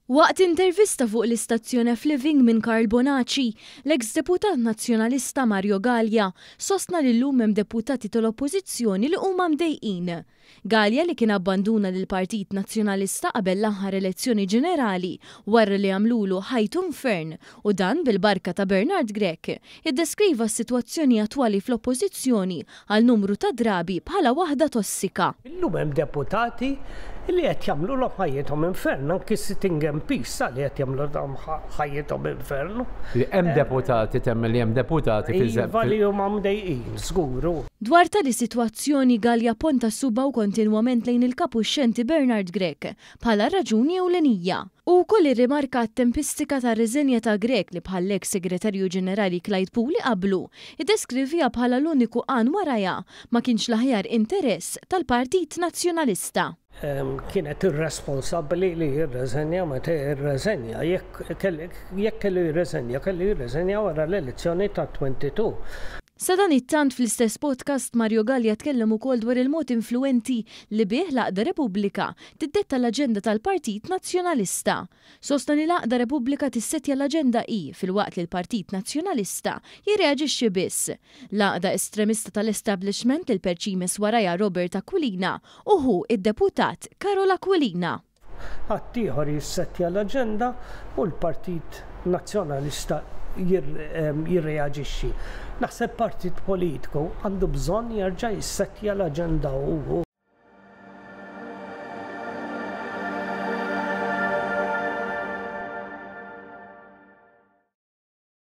Waqt intervista fuq l-istazzjon F-Living minn Karl Bonacci, l-eks deputat nazzjonalista Mario Gallia sostna li llum hemm deputati tal-Oppożizzjoni li huma mdejqin. Gallia li kien abbanduna lill-Partit Nazzjonalista qabel l-aħħar elezzjoni ġenerali wara li għamlulu ħajtun fern u dan bil-barka ta' Bernard Grech iddeskriva s-sitwazzjoni attwali fl-Oppożizzjoni għal numru ta' drabi bħala waħda tossika. Illum hemm deputati li qed jagħmlu ħajjithom infern, anki sitting MPs li qed jagħmlu ħajjithom infern. Hemm deputati temmel li hemm deputati Iva li huma mdejqin, żguru. Dwar tali sitwazzjoni Gallia ponta subaw kontinwament lejn il-kapu xenti Bernard Grech bħala raġuni ewlenija. U koll irrimarka t-tempistika ta' riżenja ta' Grech li bħall-eks segretarju ġenerali Clyde Puli qablu iddeskrivija bħala l-uniku qan warajja ma kienx l-aħjar interess tal-Partit Nazzjonalista. Kienet irresponsabbli li jirreżenja meta jirreżenja. Jekk kellu jirreżenja wara l-elezzjoni ta' 22. Sa dan it-tant fl-istess podcast Mario Gallia tkellem ukoll dwar il-mod influenti li bih l-Aqda Repubblika tiddetta l-aġenda tal-Partit Nazzjonalista. Sostna li l-Aqda Repubblika tissettja l-aġenda fil-waqt li l-Partit Nazzjonalista jirreaġixxi biss. L-Aqda estremista tal-establishment li l-perċimes warajja Robert Aquilina u hu id-deputat Karol Aquilina. Ħaddieħor jissettja l-aġenda u l-Partit Nazzjonalista jirreaġixxi. Naħseb partit politiku għandu bżonn jerġa' jissettja l-aġenda u